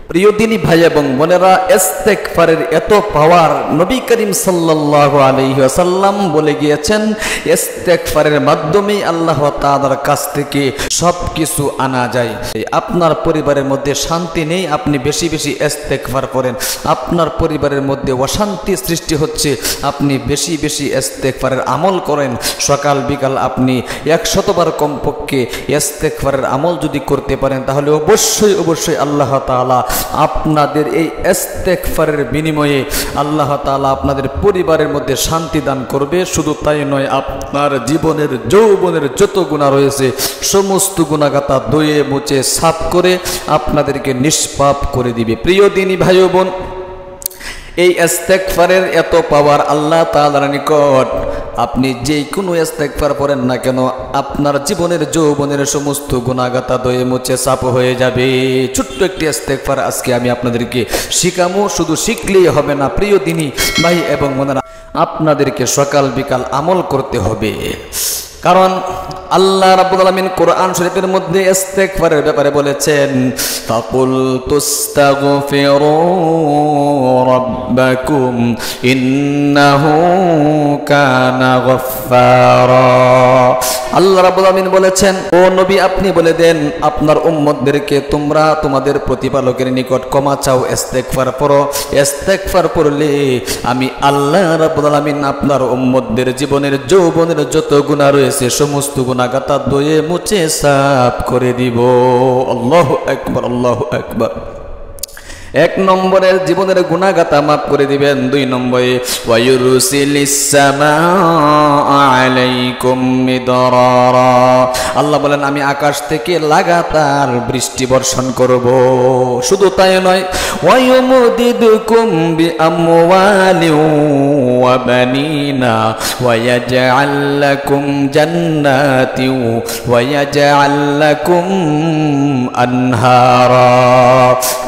প্রিয় দিনী ভাই এবং বোনেরা, ইস্তেগফারের এত পাওয়ার, নবী করিম সাল্লাল্লাহু আলাইহি ওয়াসাল্লাম বলে গিয়েছেন ইস্তেগফারের মাধ্যমে আল্লাহ তাআলার কাছ থেকে সবকিছু আনা যায়। আপনার পরিবারের মধ্যে শান্তি নেই, আপনি বেশি বেশি ইস্তেগফার করেন। আপনার পরিবারের মধ্যে অশান্তি সৃষ্টি হচ্ছে, আপনি বেশি বেশি ইস্তেগফারের আমল করেন। সকাল বিকাল আপনি 100 বার কমপক্ষে ইস্তেগফারের আমল যদি করতে পারেন, তাহলে অবশ্যই অবশ্যই আল্লাহ তাআলা আপনাদের এই ইস্তেগফারের বিনিময়ে আল্লাহ তাআলা আপনাদের পরিবারের মধ্যে শান্তি দান করবে। শুধু তাই নয়, আপনার জীবনের যৌবনের যত গুনাহ রয়েছে সমস্ত গুনাহগাতা ধুয়ে মুছে সাফ করে আপনাদেরকে নিষ্পাপ করে দিবে। প্রিয় দিনী ভাই ও বোন, এই ইস্তেগফারের এত পাওয়ার আল্লাহ তাআলার নিকট। আপনি যে কোনো ইস্তেগফার পড়েন না কেন, আপনার জীবনের যৌবনের সমস্ত গুনাহগাতা ধুয়ে মুছে সাফ হয়ে যাবে। ছোট্ট একটি ইস্তেগফার আজকে আমি আপনাদেরকে শিখাবো। শুধু শিখলেই হবে না প্রিয় দিনী ভাই এবং বোনেরা, আপনাদেরকে সকাল বিকাল আমল করতে হবে। কারণ আল্লাহ রাব্বুল আলামিন কোরআন শরীফের মধ্যে ইস্তেগফারের ব্যাপারে বলেছেন, ফাকুল তুস্তাগফিরু রাব্বাকুম ইন্নাহু কানা গফফারা। আল্লাহ রাব্বুল আলামিন বলেছেন, ও নবী আপনি বলে দেন আপনার উম্মতদেরকে, তোমরা তোমাদের প্রতিপালকের নিকট ক্ষমা চাও, ইস্তেগফার পড়ো। ইস্তেগফার পড়লে আমি আল্লাহ রাব্বুল আলামিন আপনার উম্মতদের জীবনের যৌবনের যত গুনাহ রয়েছে সমস্ত গুনাহগাতা ধুয়ে মুছে সাফ করে দিব। আল্লাহু আকবার, আল্লাহু আকবার। 1 নম্বরে জীবনের গুনাহগাতা মাফ করে দিবেন। 2 নম্বরে ওয়ায়ুরসিলিস সামাআ আলাইকুম মিদরারা। আল্লাহ বলেন আমি আকাশ থেকে লাগাতার বৃষ্টি বর্ষণ করব। শুধু তাই নয়, ওয়ায়ুমদিদুকুম বিআমওয়ালিন ওয়া বানিনা ওয়ায়াজআল লাকুম জান্নাতিন ওয়ায়াজআল লাকুম আনহারা।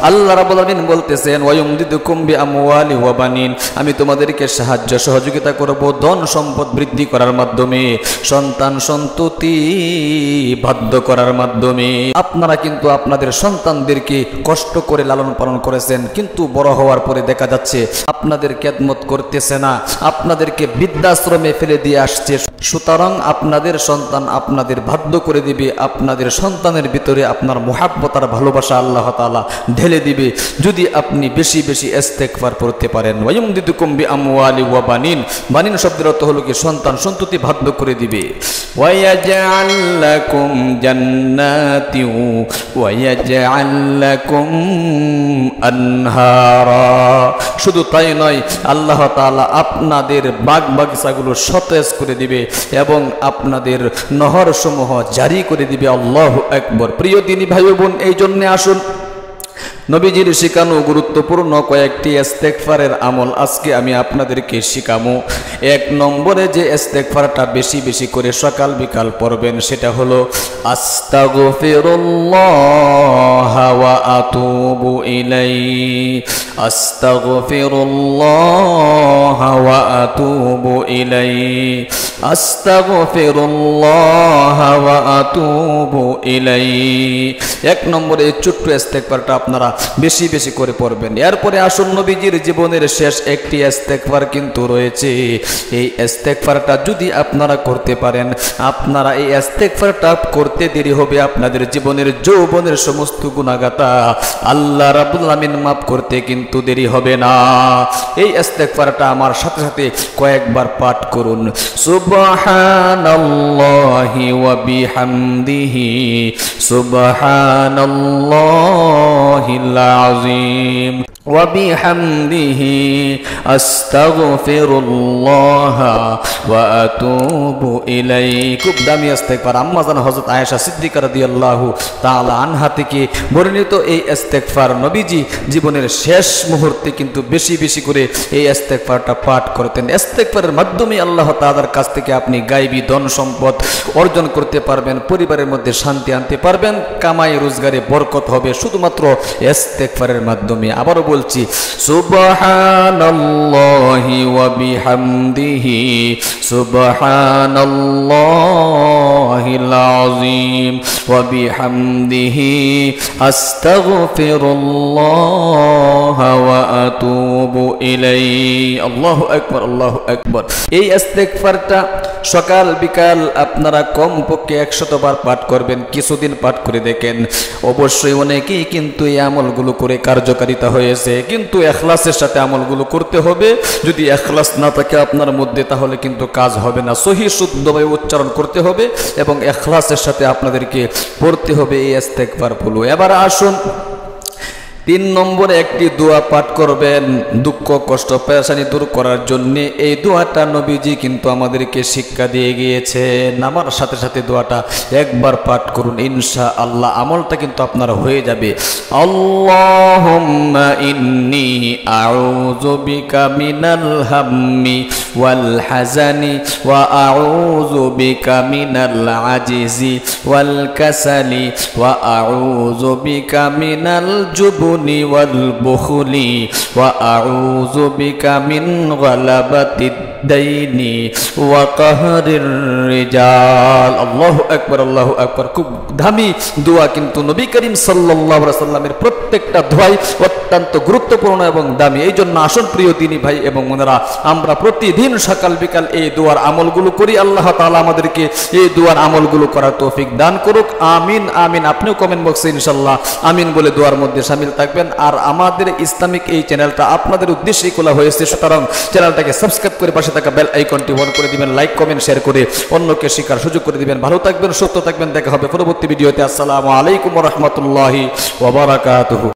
আল্লাহ রাব্বুল আলামিন বলতেছেন, ওয়ায়ুমদিদুকুম বিআমওয়ালি ওয়া বানিন, আমি তোমাদেরকে সাহায্য সহযোগিতা করব ধন সম্পদ বৃদ্ধি করার মাধ্যমে, সন্তান সন্ততি বাধ্য করার মাধ্যমে। আপনারা কিন্তু আপনাদের সন্তানদেরকে কষ্ট করে লালন পালন করেছেন, কিন্তু বড় হওয়ার পরে দেখা যাচ্ছে আপনাদের খেদমত করতেছে না, আপনাদেরকে বৃদ্ধাশ্রমে ফেলে দিয়ে আসছে। সুতরাং আপনাদের সন্তান আপনাদের বাধ্য করে দিবে, আপনাদের সন্তানের ভিতরে আপনার মুহাব্বত আর ভালোবাসা আল্লাহ তাআলা ঢেলে দিবে যদি আপনি বেশি বেশি ইস্তেগফার পড়তে পারেন। ওয়ায়ুমদিদুকুম বিআমওয়ালি ওয়া বানিন, বানিন শব্দের অর্থ হলো কি সন্তান সন্ততি বাধ্য করে দিবে। ওয়ায়াজআল লাকুম জান্নাতি ওয়ায়াজআল লাকুম আনহারা। শুধু তাই নয়, আল্লাহ তাআলা আপনাদের বাগ বাগিচাগুলো সতেজ করে দিবে এবং আপনাদের নহর সমূহ জারি করে দিবে। আল্লাহু আকবার। প্রিয় দিনী ভাই বোন, এই জন্য আসুন নবীজির শিখানো গুরুত্বপূর্ণ কয়েকটি ইস্তেগফারের আমল আজকে আমি আপনাদেরকে শিখাবো। 1 নম্বরে যে ইস্তেগফারটা বেশি বেশি করে সকাল বিকাল পড়বেন সেটা হলো আস্তাগফিরুল্লাহ ওয়া আতুবু ইলাইহি, আস্তাগফিরুল্লাহ ওয়া আতুবু ইলাইহি, আস্তাগফিরুল্লাহ ওয়া আতুবু ইলাইহি। 1 নম্বরে এই ছোট্ট ইস্তেগফারটা আপনারা বেশি বেশি করে পড়বেন। এরপরে আসুন নবীজির জীবনের শেষ একটি ইস্তেগফার কিন্তু রয়েছে। এই ইস্তেগফারটা যদি আপনারা করতে পারেন, আপনারা এই ইস্তেগফারটা করতে দেরি হবে, আপনাদের জীবনের যৌবনের সমস্ত গুনাহগাতা আল্লাহ রাব্বুল আলামিন মাফ করতে কিন্তু দেরি হবে না। এই ইস্তেগফারটা আমার সাথে সাথে কয়েকবার পাঠ করুন। সুবহানাল্লাহি ওয়া বিহামদিহি, সুবহানাল্লাহিল আযীম ওয়া বিহামদিহি, আস্তাগফিরুল্লাহ ওয়া আতুবু ইলাইহি। খুব দামি ইস্তেগফার। আম্মা জান হযরত আয়েশা সিদ্দিকা রাদিয়াল্লাহু তাআলা আনহা থেকে বর্ণিত এই ইস্তেগফার নবীজি জীবনের শেষ মুহূর্তে কিন্তু বেশি বেশি করে এই ইস্তেগফারটা পাঠ করতেন। ইস্তেগফারের মাধ্যমে আল্লাহ তাআলার কাছ থেকে আপনি গায়বী ধন সম্পদ অর্জন করতে পারবেন, পরিবারের মধ্যে শান্তি আনতে পারবেন, কামাই রোজগারে বরকত হবে শুধুমাত্র ইস্তেগফারের মাধ্যমে। আবারও বলছি, সুবহানাল্লাহি ওয়া বিহামদিহি সুবহানাল্লাহিল আযীম ওয়া বিহামদিহি আস্তাগফিরুল্লাহ ওয়া আতুবু ইলাইহি। আল্লাহু আকবার, আল্লাহু আকবার। এই ইস্তেগফারটা সকাল বিকাল আপনারা কমপক্ষে 100 বার পাঠ করবেন, কিছুদিন পাঠ করে দেখেন। অবশ্যই অনেকেই কিন্তু এই আমলগুলো করে কার্যকারিতা হয়েছে, কিন্তু ইখলাসের সাথে আমলগুলো করতে হবে। যদি ইখলাস না থাকে আপনার মধ্যে তাহলে কিন্তু কাজ হবে না। সহিহ শুদ্ধভাবে উচ্চারণ করতে হবে এবং ইখলাসের সাথে আপনাদেরকে পড়তে হবে এই ইস্তেগফারগুলো। এবার আসুন 3 নম্বরে একটি দোয়া পাঠ করবেন দুঃখ কষ্ট পেরেশানি দূর করার জন্য। এই দোয়াটা নবীজি কিন্তু আমাদেরকে শিক্ষা দিয়ে গিয়েছেন। আমার সাথে সাথে দোয়াটা একবার পাঠ করুন, ইনশাআল্লাহ আমলটা কিন্তু আপনার হয়ে যাবে। আল্লাহুম্মা ইন্নী আউযু বিকা মিনাল হাম্মি ওয়াল হাজানি ওয়া আউযু বিকা মিনাল আজিজি ওয়াল কাসালি ওয়া আউযু বিকা মিনাল জুবনি ওয়াল বুখলি ওয়া আউযু বিকা মিন গালাবাতিদ দাইনি ওয়া কাহরির রিজাল। আল্লাহু আকবার, আল্লাহু আকবার। খুব দামি দোয়া, কিন্তু নবী করিম সাল্লাল্লাহু আলাইহি সাল্লামের প্রত্যেকটা দোয়াই অত্যন্ত গুরুত্বপূর্ণ এবং দামি। এই জন্য আসুন প্রিয় দিনী ভাই এবং বোনেরা, আমরা প্রতিদিন সকাল বিকাল এই দোয়ার আমলগুলো করি। আল্লাহ তাআলা আমাদেরকে এই দোয়ার আমলগুলো করার তৌফিক দান করুক। আমিন, আমিন। আপনিও কমেন্ট বক্সে ইনশাআল্লাহ আমিন বলে দোয়ার মধ্যে শামিল থাকবেন। আর আমাদের ইসলামিক এই চ্যানেলটা আপনাদের উদ্দেশ্যেই খোলা হয়েছে, সুতরাং চ্যানেলটাকে সাবস্ক্রাইব করে পাশে থাকা বেল আইকনটি অন করে দিবেন, লাইক কমেন্ট শেয়ার করে অন্যকে শেখার সুযোগ করে দিবেন। ভালো থাকবেন, সুস্থ থাকবেন। দেখা হবে পরবর্তী ভিডিওতে। আসসালামু আলাইকুম ওয়া রাহমাতুল্লাহি ওয়া বারাকাতুহু।